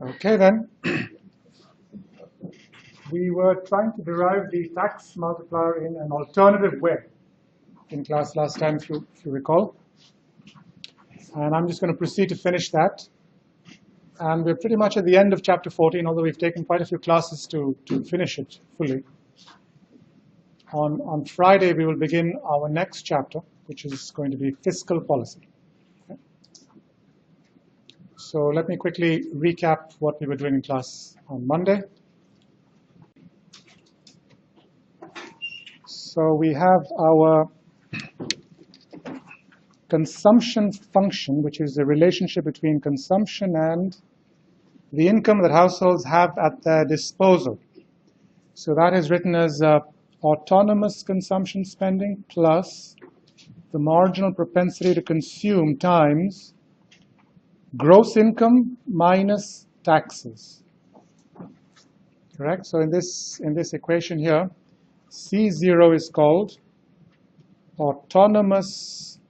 Okay then, we were trying to derive the tax multiplier in an alternative way in class last time, if you recall. And I'm just going to proceed to finish that. And we're pretty much at the end of chapter 14, although we've taken quite a few classes to finish it fully. On Friday, we will begin our next chapter, which is going to be fiscal policy. Okay. So let me quickly recap what we were doing in class on Monday. So we have our consumption function, which is the relationship between consumption and the income that households have at their disposal. So that is written as autonomous consumption spending plus the marginal propensity to consume times gross income minus taxes. Correct? So in this equation here, C0 is called autonomous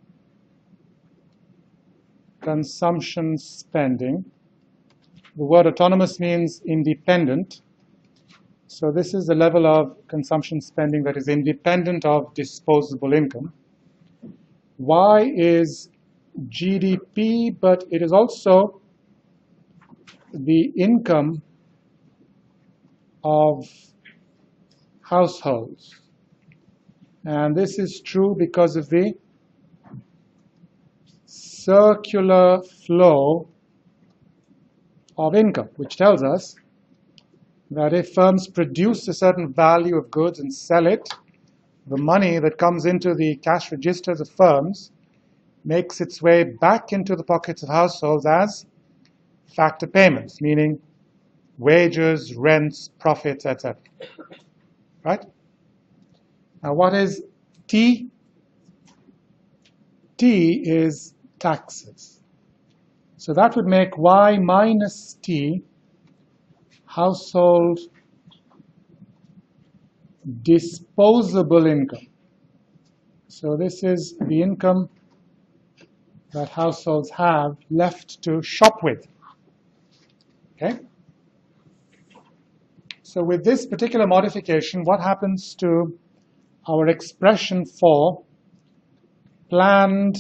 consumption spending. The word autonomous means independent. So this is the level of consumption spending that is independent of disposable income. Y is GDP, but it is also the income of households. And this is true because of the circular flow of income, which tells us that if firms produce a certain value of goods and sell it, the money that comes into the cash registers of firms makes its way back into the pockets of households as factor payments, meaning wages, rents, profits, etc. Right? Now what is T? T is taxes. So that would make Y minus T household disposable income. So this is the income that households have left to shop with. Okay? So with this particular modification, what happens to our expression for planned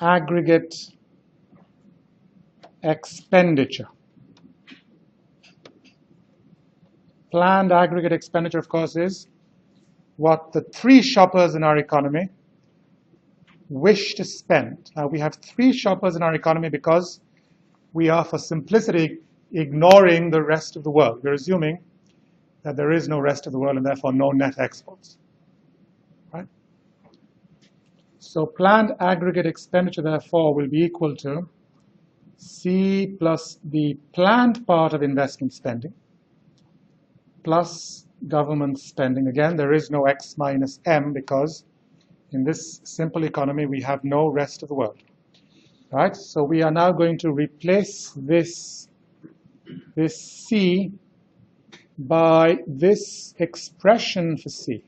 aggregate expenditure? Planned aggregate expenditure, of course, is what the three shoppers in our economy wish to spend. Now, we have three shoppers in our economy because we are, for simplicity, ignoring the rest of the world. We're assuming that there is no rest of the world and therefore no net exports. Right? So planned aggregate expenditure, therefore, will be equal to C plus the planned part of investment spending plus government spending. Again, there is no X minus M because in this simple economy, we have no rest of the world. Right? So we are now going to replace this C by this expression for C.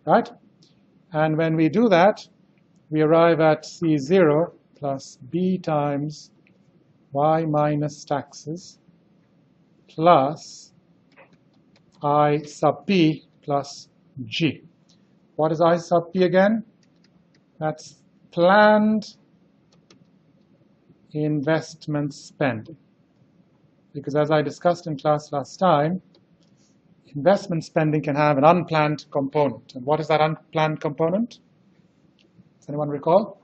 Right? And when we do that, we arrive at C0 plus B times Y minus taxes plus I sub P plus G. What is I sub P again? That's planned investment spending. Because as I discussed in class last time, investment spending can have an unplanned component. And what is that unplanned component? Does anyone recall?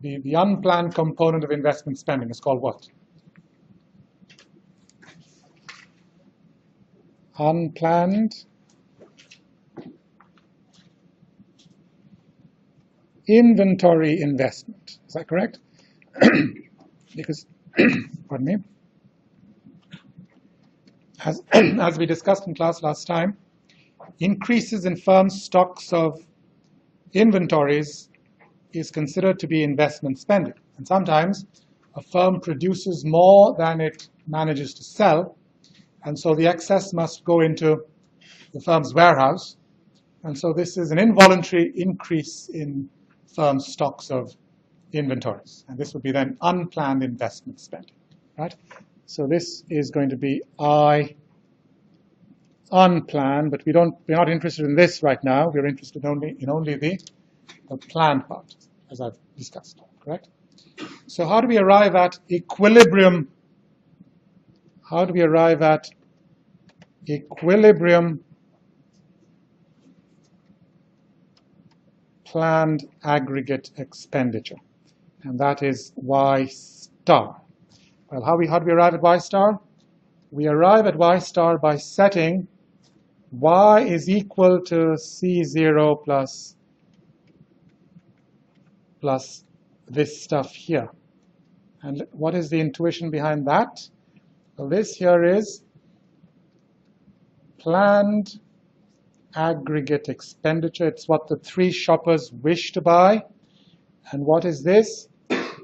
The unplanned component of investment spending is called what? Unplanned inventory investment. Is that correct? Because, pardon me, as we discussed in class last time, increases in firms' stocks of inventories is considered to be investment spending. And sometimes a firm produces more than it manages to sell, and so the excess must go into the firm's warehouse. And so this is an involuntary increase in firm stocks of inventories. And this would be then unplanned investment spending, right? So this is going to be I unplanned, but we're not interested in this right now. We're interested only the planned part, as I've discussed, correct? So how do we arrive at equilibrium? How do we arrive at equilibrium planned aggregate expenditure? And that is Y star. Well, how do we arrive at Y star? We arrive at Y star by setting Y is equal to C0 plus this stuff here. And what is the intuition behind that? Well, this here is planned aggregate expenditure. It's what the three shoppers wish to buy. And what is this?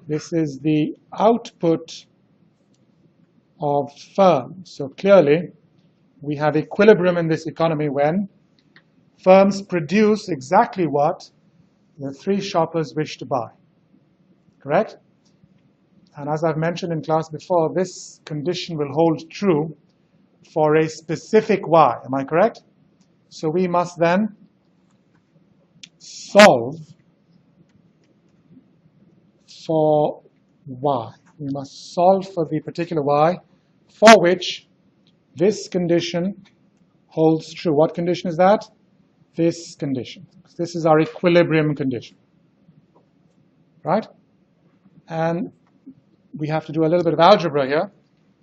This is the output of firms. So clearly, we have equilibrium in this economy when firms produce exactly what the three shoppers wish to buy. Correct? And as I've mentioned in class before, this condition will hold true for a specific Y. Am I correct? So we must then solve for Y. We must solve for the particular Y for which this condition holds true. What condition is that? This condition. This is our equilibrium condition. Right? And we have to do a little bit of algebra here,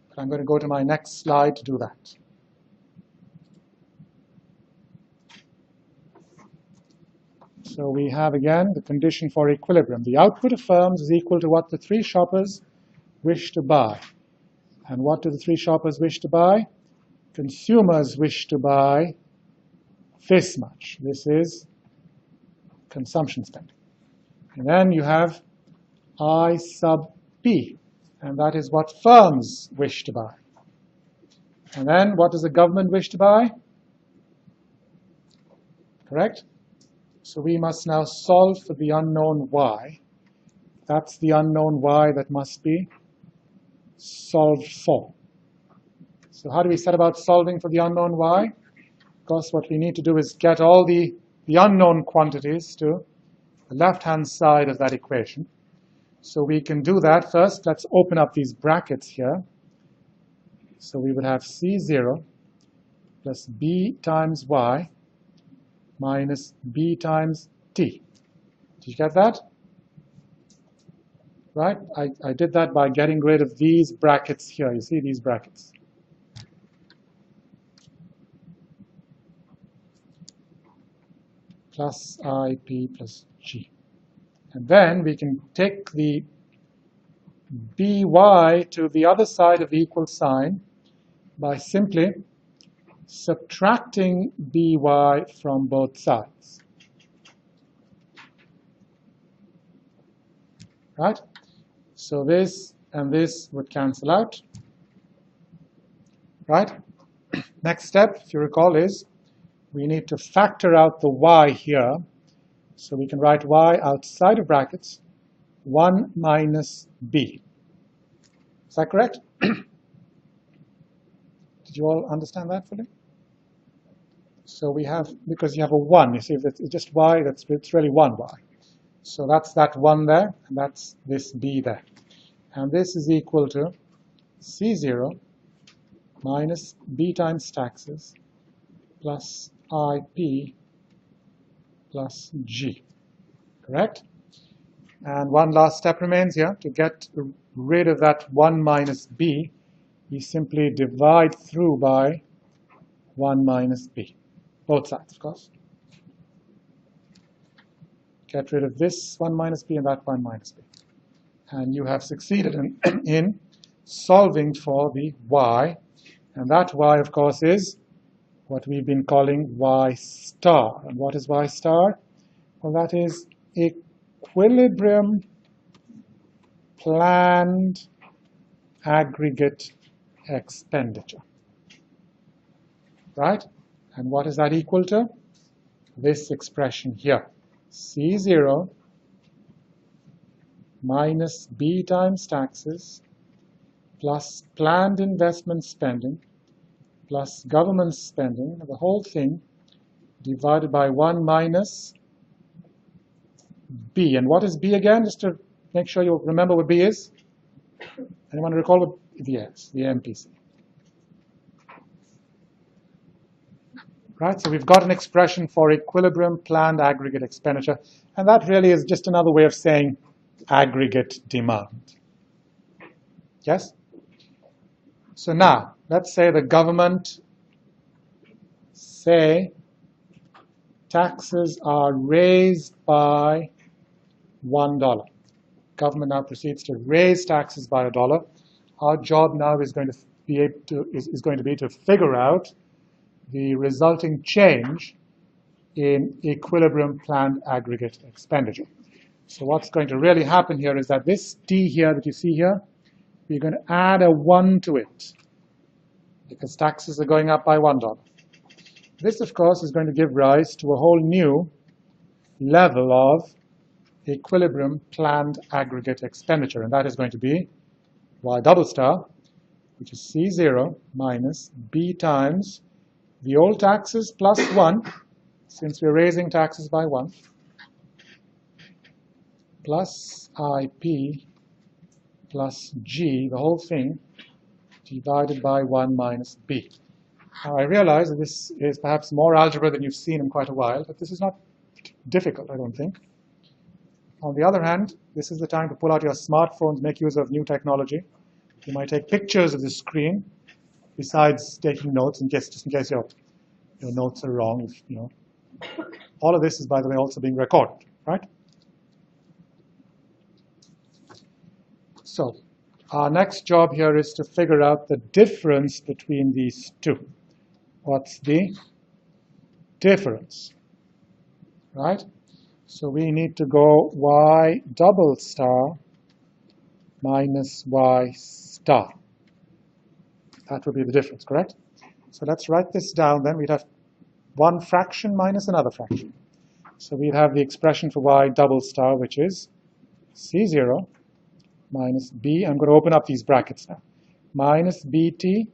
but I'm going to go to my next slide to do that. So we have, again, the condition for equilibrium. The output of firms is equal to what the three shoppers wish to buy. And what do the three shoppers wish to buy? Consumers wish to buy this much. This is consumption spending. And then you have I sub P, and that is what firms wish to buy. And then what does the government wish to buy? Correct? So we must now solve for the unknown Y. That's the unknown Y that must be solved for. So how do we set about solving for the unknown Y? Of course, what we need to do is get all the unknown quantities to the left-hand side of that equation. So we can do that first. Let's open up these brackets here. So we would have C0 plus B times Y minus B times T. Did you get that? Right? I did that by getting rid of these brackets here. You see these brackets. Plus IP plus G. And then we can take the by to the other side of the equal sign by simply subtracting by from both sides. Right? So this and this would cancel out. Right? Next step, if you recall, is we need to factor out the Y here. So we can write Y outside of brackets, 1 minus B. Is that correct? Did you all understand that fully? So we have, because you have a 1, you see, if it's just Y, it's really 1Y. So that's that 1 there, and that's this B there. And this is equal to C0 minus B times taxes plus IP plus G. Correct? And one last step remains here. To get rid of that 1 minus B, we simply divide through by 1 minus B. Both sides, of course. Get rid of this 1 minus B and that 1 minus B. And you have succeeded in solving for the Y. And that Y, of course, is what we've been calling Y star. And what is Y star? Well, that is equilibrium planned aggregate expenditure. Right? And what is that equal to? This expression here. C0 minus B times taxes plus planned investment spending plus government spending, the whole thing divided by 1 minus B. And what is B again? Just to make sure you remember what B is. Anyone recall what B is? The MPC. Right, so we've got an expression for equilibrium planned aggregate expenditure, and that really is just another way of saying aggregate demand. Yes? So now, let's say the government, taxes are raised by $1. Government now proceeds to raise taxes by $1. Our job now is going to be to figure out the resulting change in equilibrium planned aggregate expenditure. So what's going to really happen here is that this D here that you see here, we're going to add a 1 to it because taxes are going up by $1. This, of course, is going to give rise to a whole new level of equilibrium planned aggregate expenditure, and that is going to be Y double star, which is C0 minus B times the old taxes plus 1, since we're raising taxes by 1, plus IP plus G, the whole thing, divided by 1 minus B. Now, I realize that this is perhaps more algebra than you've seen in quite a while, but this is not difficult, I don't think. On the other hand, this is the time to pull out your smartphones, make use of new technology. You might take pictures of the screen, besides taking notes, just in case your notes are wrong. All of this is, by the way, also being recorded, right? So our next job here is to figure out the difference between these two. What's the difference, right? So we need to go Y double star minus Y star. That would be the difference, correct? So let's write this down then. We'd have one fraction minus another fraction. So we'd have the expression for Y double star, which is C0 minus B. I'm going to open up these brackets now. Minus BT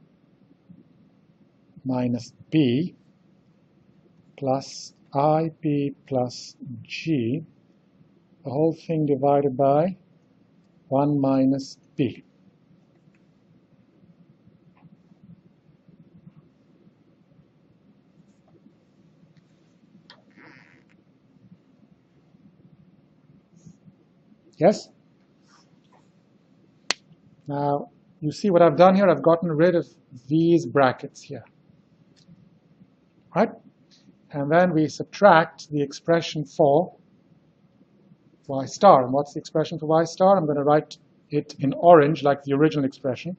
minus B plus IP plus G, the whole thing divided by 1 minus B. Yes? Now, you see what I've done here? I've gotten rid of these brackets here. Right? And then we subtract the expression for Y star. And what's the expression for Y star? I'm going to write it in orange like the original expression.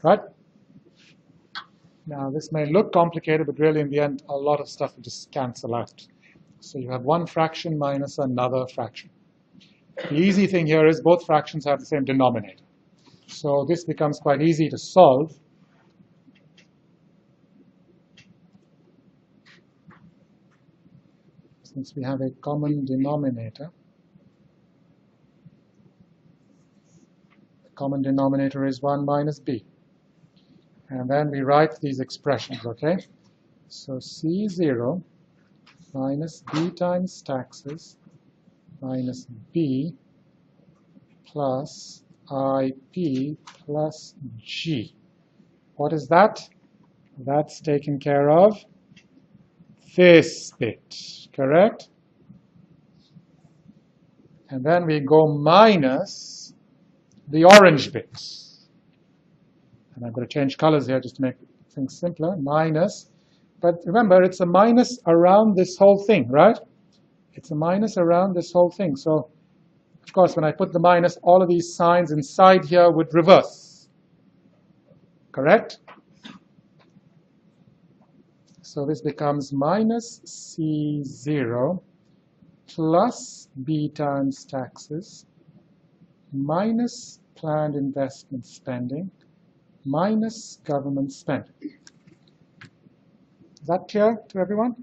Right? Now, this may look complicated, but really in the end, a lot of stuff will just cancel out. So you have one fraction minus another fraction. The easy thing here is both fractions have the same denominator. So this becomes quite easy to solve. Since we have a common denominator. The common denominator is 1 minus B. And then we write these expressions, okay? So C0 minus B times taxes minus B plus IP plus G. What is that? That's taken care of this bit, correct? And then we go minus the orange bit. And I'm going to change colors here just to make things simpler. Minus. But remember, it's a minus around this whole thing, right? It's a minus around this whole thing. So, of course, when I put the minus, all of these signs inside here would reverse. Correct? So this becomes minus C0 plus B times taxes minus planned investment spending minus government spending. Is that clear to everyone?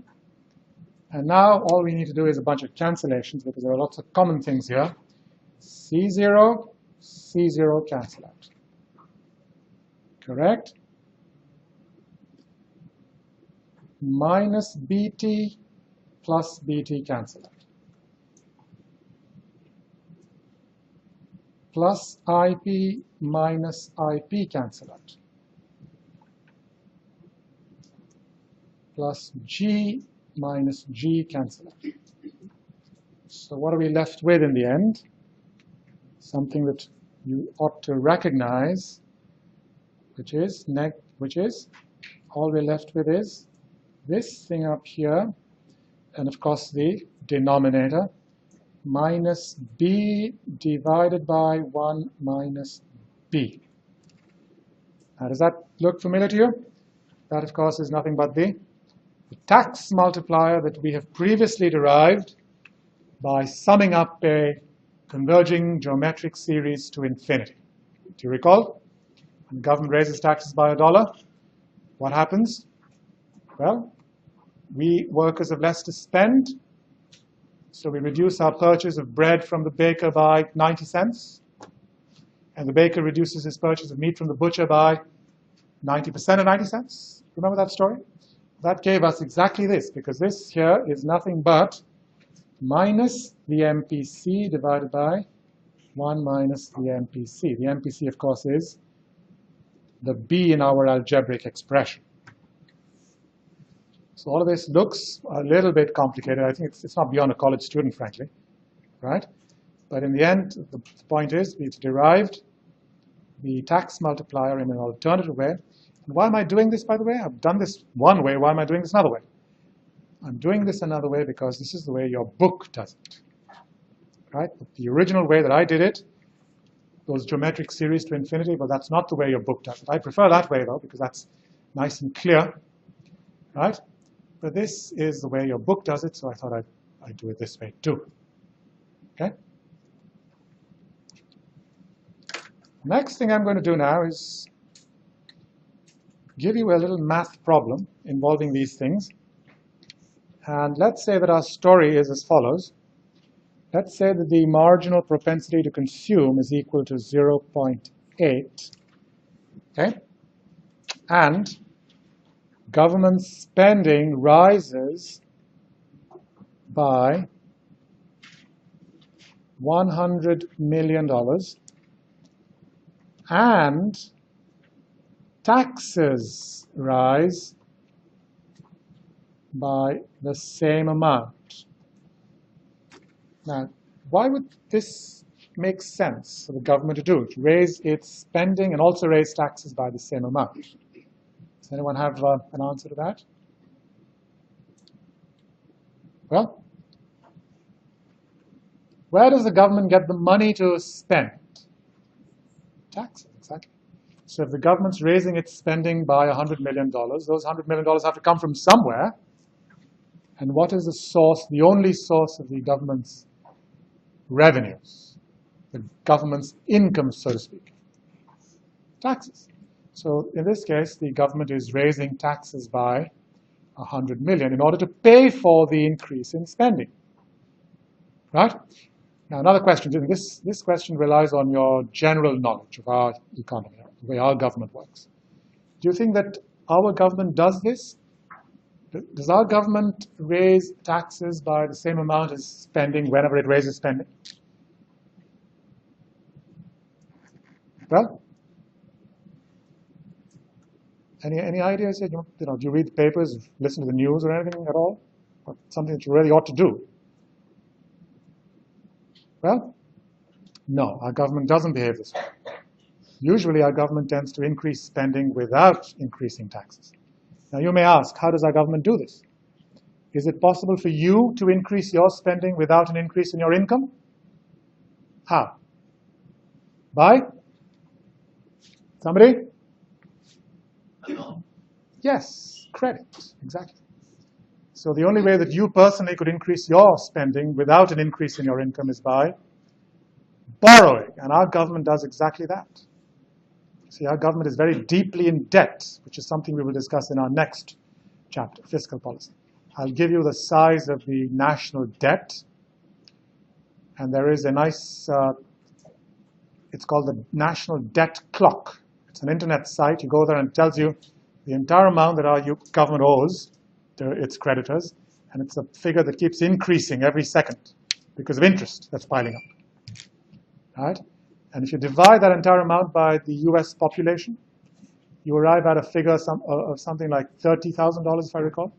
And now all we need to do is a bunch of cancellations because there are lots of common things here. C0, C0 cancel out. Correct? Minus BT plus BT cancel out. Plus IP minus IP cancel out. Plus G minus G cancel out. So what are we left with in the end? Something that you ought to recognize, which is all we're left with is this thing up here, and of course the denominator, minus B divided by 1 minus B. Now, does that look familiar to you? That, of course, is nothing but the tax multiplier that we have previously derived by summing up a converging geometric series to infinity. Do you recall? When the government raises taxes by $1, what happens? Well, we workers have less to spend, so we reduce our purchase of bread from the baker by 90 cents, and the baker reduces his purchase of meat from the butcher by 90% of 90 cents. Remember that story? That gave us exactly this, because this here is nothing but minus the MPC divided by 1 minus the MPC. The MPC, of course, is the B in our algebraic expression. So all of this looks a little bit complicated. I think it's not beyond a college student, frankly, right? But in the end, the point is we've derived the tax multiplier in an alternative way. And why am I doing this, by the way? I've done this one way. Why am I doing this another way? I'm doing this another way because this is the way your book does it, right? The original way that I did it, those geometric series to infinity, but that's not the way your book does it. I prefer that way, though, because that's nice and clear, right? But this is the way your book does it, so I thought I'd do it this way too. Okay? Next thing I'm going to do now is give you a little math problem involving these things. And let's say that our story is as follows. Let's say that the marginal propensity to consume is equal to 0.8. Okay? And government spending rises by $100 million, and taxes rise by the same amount. Now, why would this make sense for the government to do? To raise its spending and also raise taxes by the same amount? Does anyone have an answer to that? Well, where does the government get the money to spend? Taxes, exactly. So if the government's raising its spending by $100 million, those $100 million have to come from somewhere. And what is the source, the only source of the government's revenues? The government's income, so to speak. Taxes. So in this case, the government is raising taxes by $100 million in order to pay for the increase in spending. Right? Now, another question. This question relies on your general knowledge of our economy, the way our government works. Do you think that our government does this? Does our government raise taxes by the same amount as spending whenever it raises spending? Well, any ideas? Do you read the papers, listen to the news or anything at all? Or something that you really ought to do? Well, no, our government doesn't behave this way. Usually our government tends to increase spending without increasing taxes. Now you may ask, how does our government do this? Is it possible for you to increase your spending without an increase in your income? How? By? Somebody? Yes, credit, exactly. So the only way that you personally could increase your spending without an increase in your income is by borrowing, and our government does exactly that. See, our government is very deeply in debt, which is something we will discuss in our next chapter, fiscal policy. I'll give you the size of the national debt, and there is a nice, it's called the National Debt Clock. It's an internet site. You go there and it tells you the entire amount that our government owes to its creditors, and it's a figure that keeps increasing every second because of interest that's piling up. Right? And if you divide that entire amount by the US population, you arrive at a figure of something like $30,000, if I recall.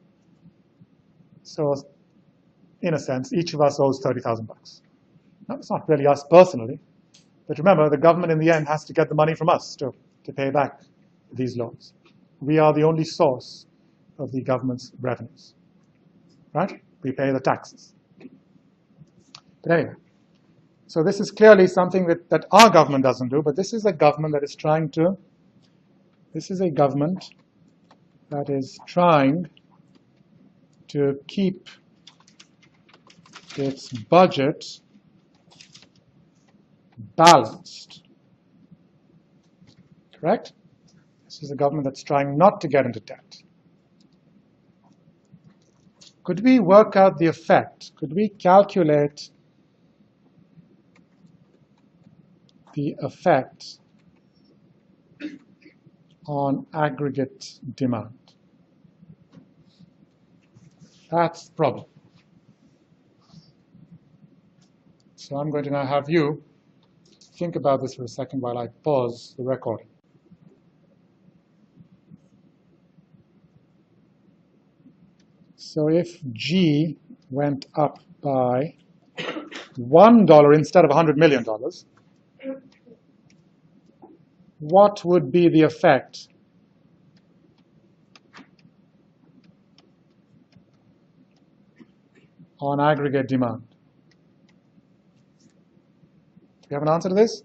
So, in a sense, each of us owes $30,000. Now, it's not really us personally, but remember, the government in the end has to get the money from us to pay back these loans. We are the only source of the government's revenues, right? We pay the taxes. But anyway, so this is clearly something that our government doesn't do, but this is a government that is trying to, keep its budget balanced. Correct? This is a government that's trying not to get into debt. Could we work out the effect? Could we calculate the effect on aggregate demand? That's the problem. So I'm going to now have you think about this for a second while I pause the recording. So if G went up by $1 instead of $100 million, what would be the effect on aggregate demand? Do you have an answer to this?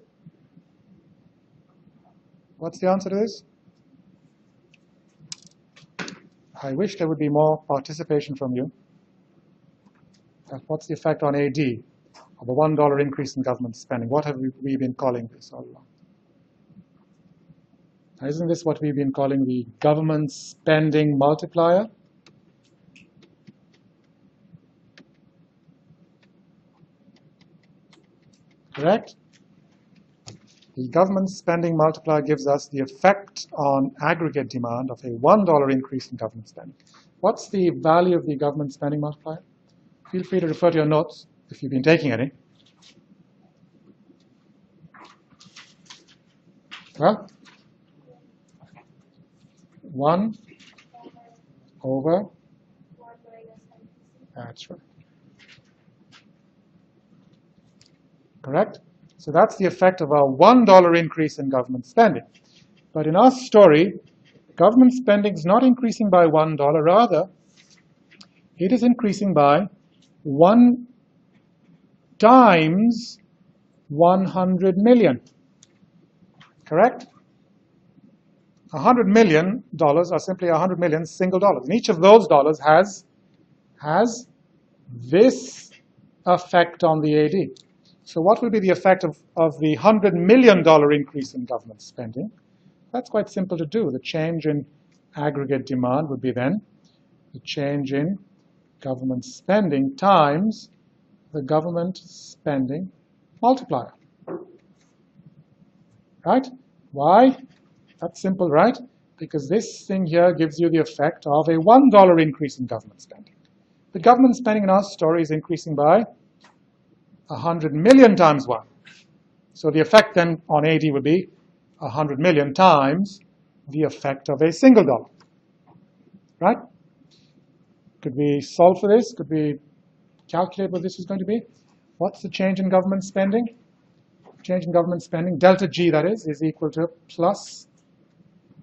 What's the answer to this? I wish there would be more participation from you. What's the effect on AD of a $1 increase in government spending? What have we been calling this all along? Isn't this what we've been calling the government spending multiplier? Correct? The government spending multiplier gives us the effect on aggregate demand of a $1 increase in government spending. What's the value of the government spending multiplier? Feel free to refer to your notes if you've been taking any. Well, 1 over, that's right. Correct? So that's the effect of a $1 increase in government spending. But in our story, government spending is not increasing by $1, rather, it is increasing by 1 times 100 million. Correct? $100 million are simply 100 million single dollars. And each of those dollars has this effect on the AD. So what will be the effect of the $100 million increase in government spending? That's quite simple to do. The change in aggregate demand would be then the change in government spending times the government spending multiplier. Right? Why? That's simple, right? Because this thing here gives you the effect of a $1 increase in government spending. The government spending in our story is increasing by 100 million times 1. So the effect then on AD would be 100 million times the effect of a single dollar. Right? Could we solve for this? Could we calculate what this is going to be? What's the change in government spending? Change in government spending, delta G that is equal to plus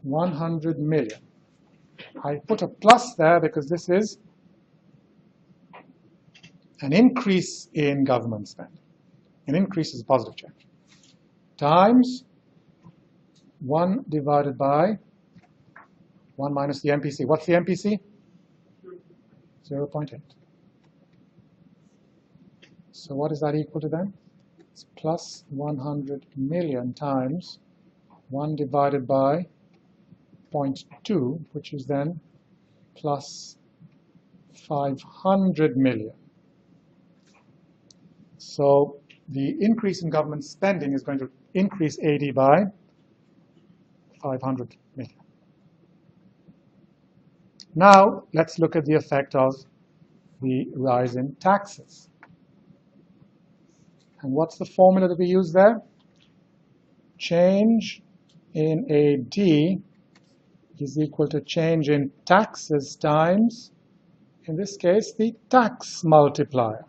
100 million. I put a plus there because this is an increase in government spending. An increase is a positive change. Times 1 divided by 1 minus the MPC. What's the MPC? 0.8. So what is that equal to then? It's plus 100 million times 1 divided by 0.2, which is then plus 500 million. So the increase in government spending is going to increase AD by 500 million. Now, let's look at the effect of the rise in taxes. And what's the formula that we use there? Change in AD is equal to change in taxes times, in this case, the tax multiplier.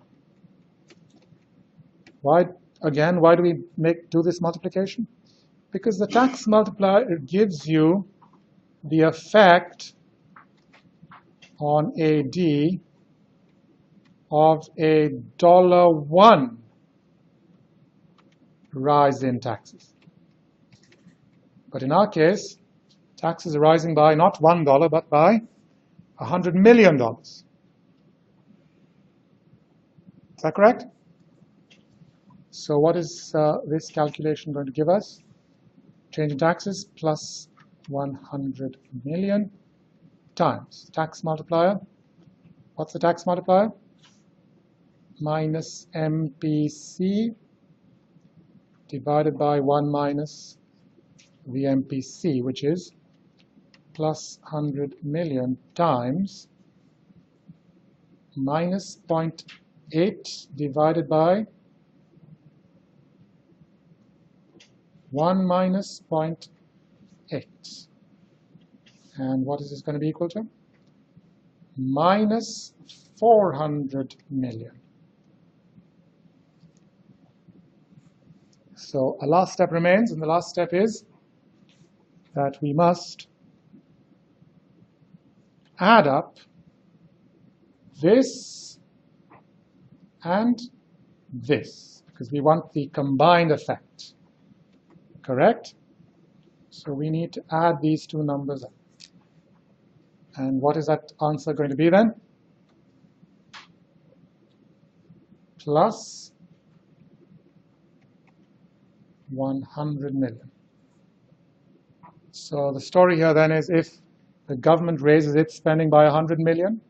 Why do we do this multiplication? Because the tax multiplier gives you the effect on AD of a $1 rise in taxes. But in our case, taxes are rising by not $1, but by $100 million. Is that correct? So what is this calculation going to give us? Change in taxes plus 100 million times tax multiplier. What's the tax multiplier? Minus MPC divided by 1 minus the MPC, which is plus 100 million times minus 0.8 divided by 1 minus 0.8. And what is this going to be equal to? Minus 400 million. So a last step remains, and the last step is that we must add up this and this, because we want the combined effect. Correct? So we need to add these two numbers up. And what is that answer going to be then? Plus 100 million. So the story here then is if the government raises its spending by 100 million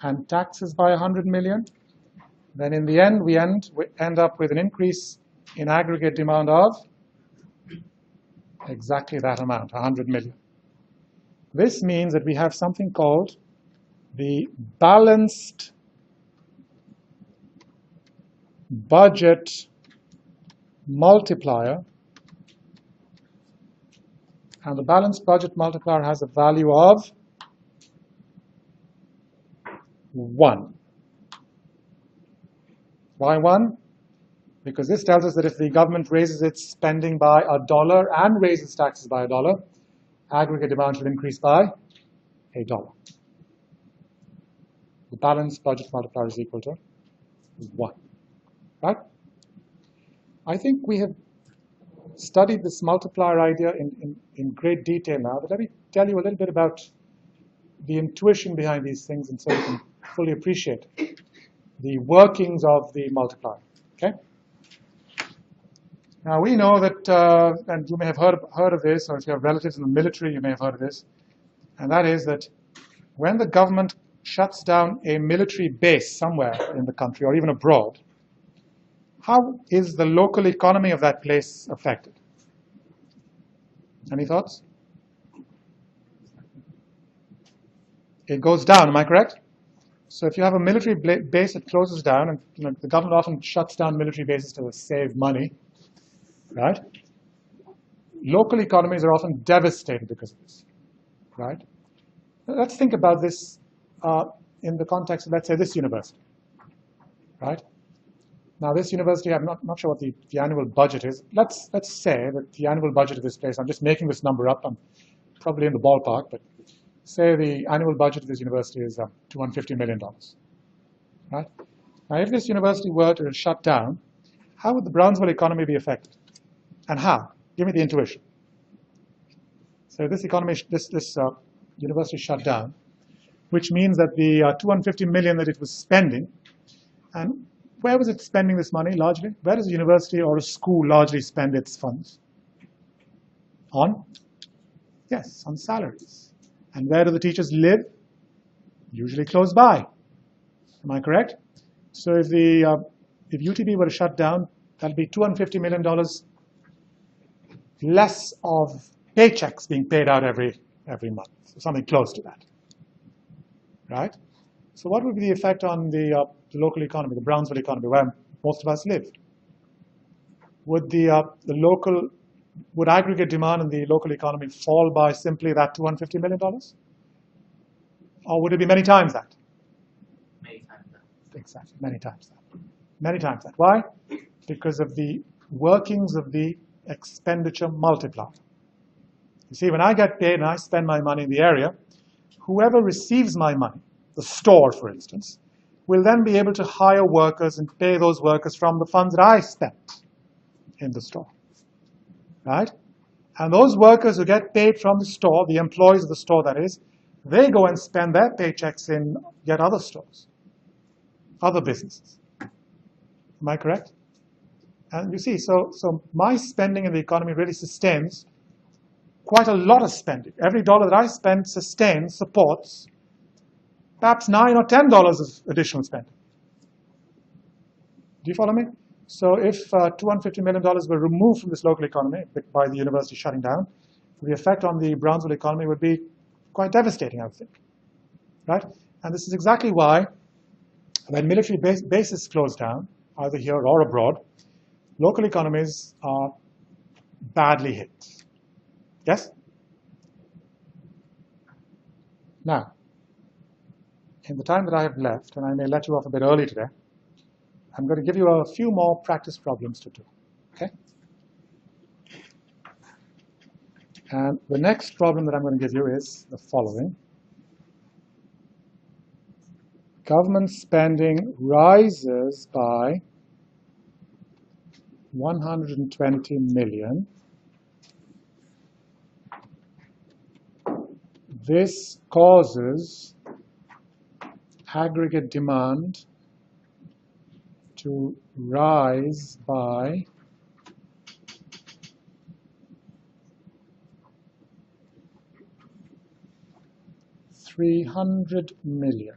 and taxes by 100 million, then in the end we end up with an increase in aggregate demand of exactly that amount, 100 million. This means that we have something called the balanced budget multiplier, and the balanced budget multiplier has a value of 1. Why 1? Because this tells us that if the government raises its spending by $1 and raises taxes by $1, aggregate demand should increase by $1. The balanced budget multiplier is equal to 1. Right? I think we have studied this multiplier idea in great detail now, but let me tell you a little bit about the intuition behind these things, and so you can fully appreciate the workings of the multiplier. Okay? Now we know that, and you may have heard of this, or if you have relatives in the military, you may have heard of this, and that is that when the government shuts down a military base somewhere in the country or even abroad, how is the local economy of that place affected? Any thoughts? It goes down, am I correct? So if you have a military base that closes down, and the government often shuts down military bases to save money, right? Local economies are often devastated because of this, right? Let's think about this in the context of, let's say, this university, right? Now, this university, I'm not sure what the annual budget is. Let's say that the annual budget of this place, I'm just making this number up, I'm probably in the ballpark, but say the annual budget of this university is $250 million, right? Now, if this university were to shut down, how would the Brownsville economy be affected? And how? Give me the intuition. So this university shut down, which means that the $250 million that it was spending, and where was it spending this money largely? Where does a university or a school largely spend its funds? On? Yes, on salaries. And where do the teachers live? Usually close by. Am I correct? So if UTB were to shut down, that'll be $250 million less of paychecks being paid out every month, so something close to that, right? So what would be the effect on the local economy, the Brownsville economy, where most of us lived? Would would aggregate demand in the local economy fall by simply that $250 million? Or would it be many times that? Many times that. Exactly, many times that. Many times that. Why? Because of the workings of the expenditure multiplier. You see, when I get paid and I spend my money in the area, whoever receives my money, the store, for instance, will then be able to hire workers and pay those workers from the funds that I spent in the store, right? And those workers who get paid from the store, the employees of the store that is, they go and spend their paychecks in yet other stores, other businesses. Am I correct? And you see, so my spending in the economy really sustains quite a lot of spending. Every dollar that I spend sustains, supports, perhaps $9 or $10 of additional spending. Do you follow me? So if $250 million were removed from this local economy by the university shutting down, the effect on the Brownsville economy would be quite devastating, I would think. Right? And this is exactly why when military bases close down, either here or abroad, local economies are badly hit. Yes? Now, in the time that I have left, and I may let you off a bit early today, I'm going to give you a few more practice problems to do. Okay? And the next problem that I'm going to give you is the following. Government spending rises by 120 million. This causes aggregate demand to rise by $300 million.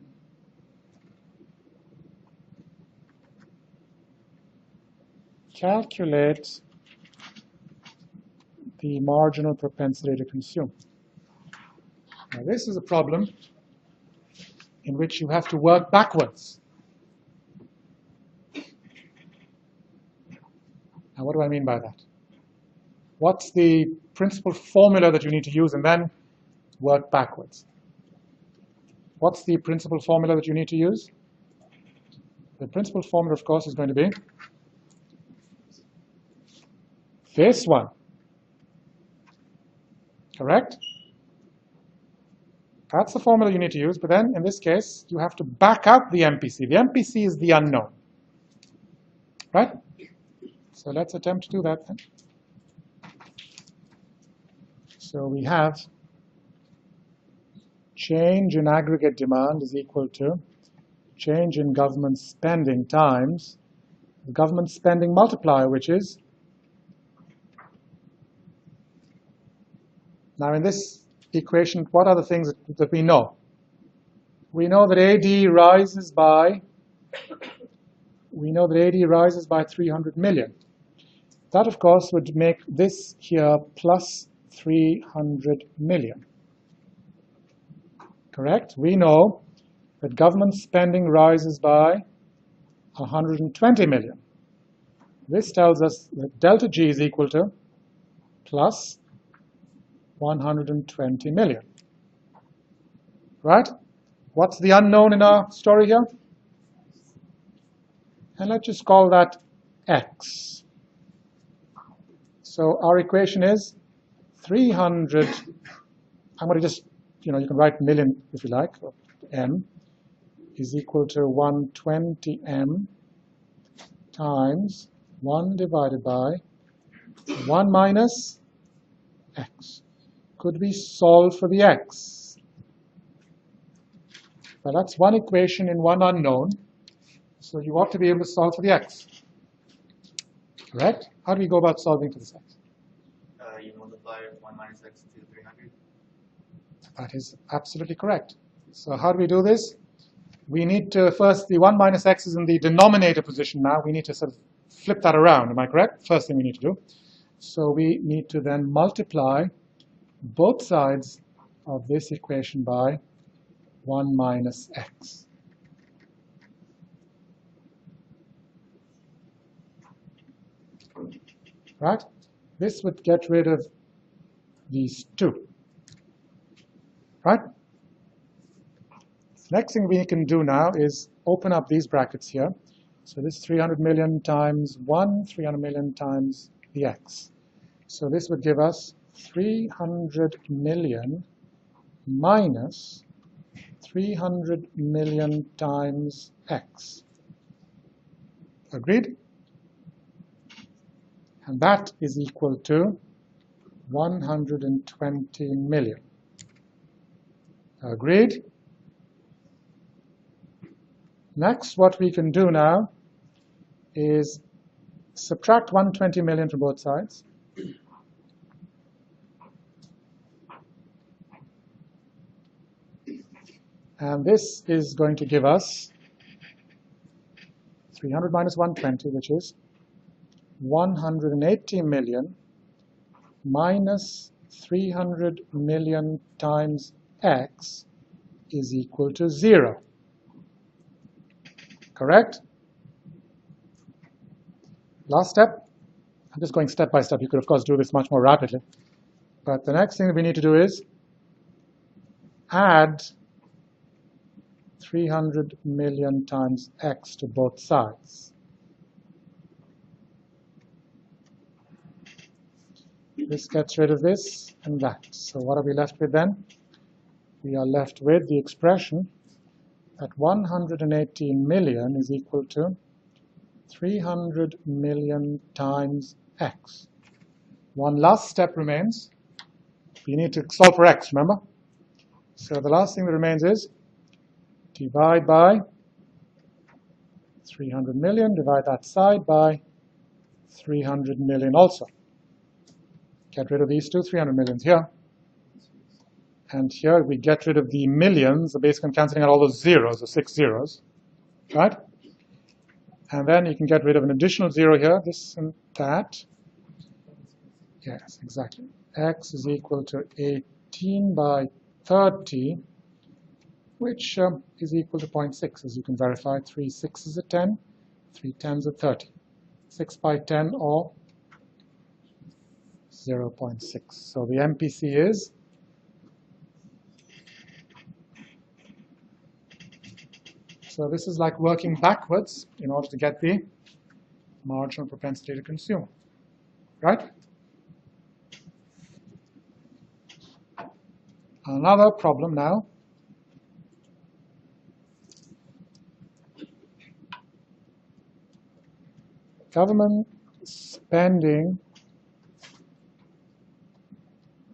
Calculate the marginal propensity to consume. Now, this is a problem in which you have to work backwards. Now, what do I mean by that? What's the principal formula that you need to use and then work backwards? What's the principal formula that you need to use? The principal formula, of course, is going to be this one. Correct? That's the formula you need to use, but then in this case, you have to back out the MPC. The MPC is the unknown. Right? So let's attempt to do that then. So we have change in aggregate demand is equal to change in government spending times the government spending multiplier, which is, now in this equation, what are the things that we know? We know that AD rises by 300 million. That, of course, would make this here plus 300 million. Correct? We know that government spending rises by 120 million. This tells us that delta G is equal to plus 120 million. Right? What's the unknown in our story here? And let's just call that X. So our equation is 300, I'm going to just, you can write million if you like, M is equal to 120M times 1 divided by 1 minus X. Could we solve for the X? Well, that's one equation in one unknown. So you ought to be able to solve for the x. Correct? How do we go about solving for this x? You multiply 1 minus x to 300. That is absolutely correct. So how do we do this? We need to first, the 1 minus x is in the denominator position now. We need to sort of flip that around. Am I correct? First thing we need to do. So we need to then multiply both sides of this equation by 1 minus x. Right? This would get rid of these two. Right? The next thing we can do now is open up these brackets here. So this 300 million times 1, 300 million times the x. So this would give us 300 million minus 300 million times x. Agreed? And that is equal to 120 million. Agreed? Next, what we can do now is subtract 120 million from both sides. And this is going to give us 300 minus 120, which is 180 million minus 300 million times x is equal to 0. Correct? Last step. I'm just going step by step. You could, of course, do this much more rapidly. But the next thing that we need to do is add 300 million times x to both sides. This gets rid of this and that. So what are we left with then? We are left with the expression that 118 million is equal to 300 million times x. One last step remains. We need to solve for x, remember? So the last thing that remains is divide by 300 million, divide that side by 300 million also. Get rid of these two 300 millions here. And here we get rid of the millions, basically I'm cancelling out all those zeros, the 6 zeros, right? And then you can get rid of an additional 0 here, this and that. Yes, exactly. X is equal to 18 by 30, which is equal to 0.6, as you can verify. 3 6s are 10, 3 10s are 30. 6 by 10 or 0.6. So the MPC is so this is like working backwards in order to get the marginal propensity to consume, right? Another problem now. Government spending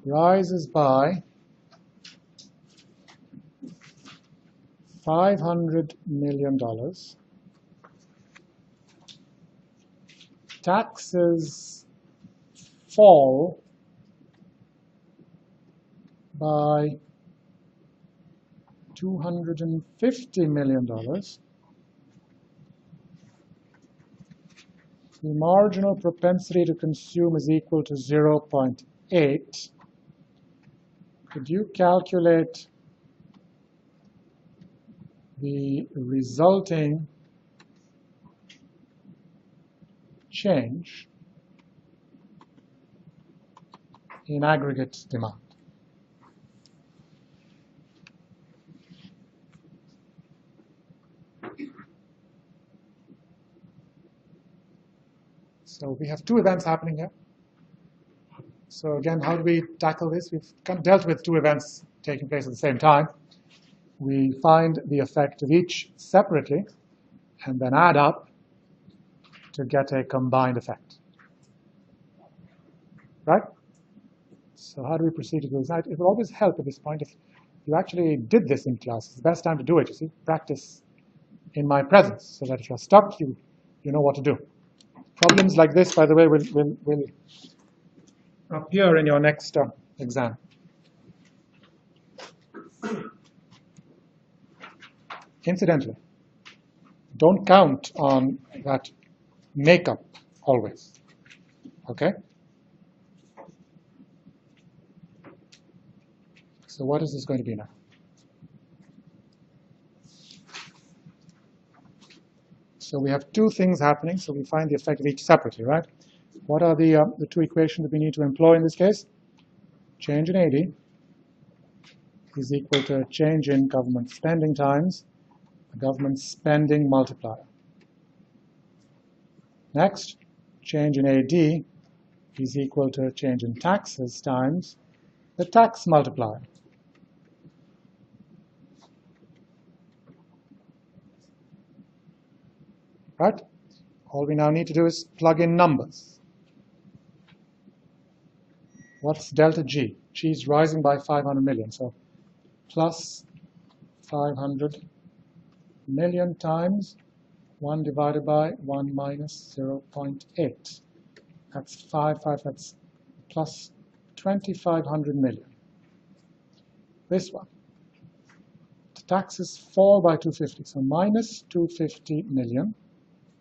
rises by $500 million. Taxes fall by $250 million. The marginal propensity to consume is equal to 0.8. Could you calculate the resulting change in aggregate demand? So we have two events happening here. So again, how do we tackle this? We've dealt with two events taking place at the same time. We find the effect of each separately and then add up to get a combined effect. Right? So how do we proceed to do this? It will always help at this point if you actually did this in class. It's the best time to do it, you see. Practice in my presence, so that if you're stuck, you know what to do. Problems like this, by the way, will appear in your next exam. Incidentally, don't count on that makeup always, okay? So what is this going to be now? So we have two things happening, so we find the effect of each separately, right? What are the two equations that we need to employ in this case? Change in AD is equal to change in government spending times the government spending multiplier. Next, change in AD is equal to change in taxes times the tax multiplier. Right? All we now need to do is plug in numbers. What's delta G? G is rising by 500 million, so plus 500 million times 1 divided by 1 minus 0.8. That's 5, that's plus 2,500 million. This one. The taxes fall by 250, so minus 250 million,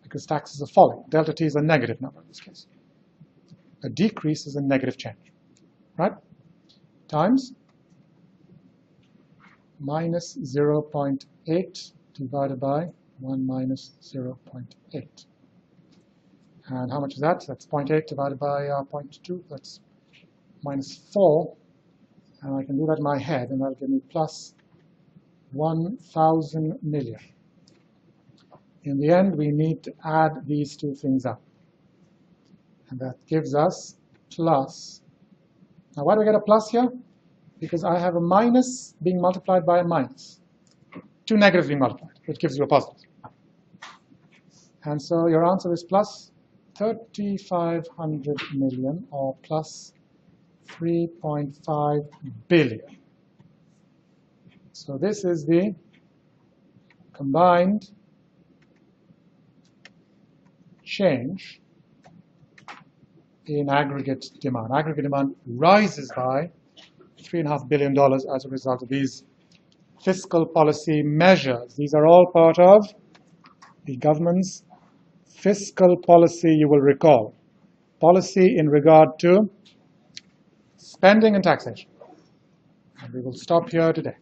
because taxes are falling. Delta T is a negative number in this case. A decrease is a negative change, right? Times minus 0.8 divided by 1 minus 0.8. And how much is that? That's 0.8 divided by 0.2. That's minus 4. And I can do that in my head, and that'll give me plus 1,000 million. In the end, we need to add these two things up. And that gives us plus. Now, why do I get a plus here? Because I have a minus being multiplied by a minus. Two negatives being multiplied, which gives you a positive. And so your answer is plus 3,500 million, or plus 3.5 billion. So this is the combined change in aggregate demand. Aggregate demand rises by $3.5 billion as a result of these fiscal policy measures. These are all part of the government's fiscal policy, you will recall. Policy in regard to spending and taxation. And we will stop here today.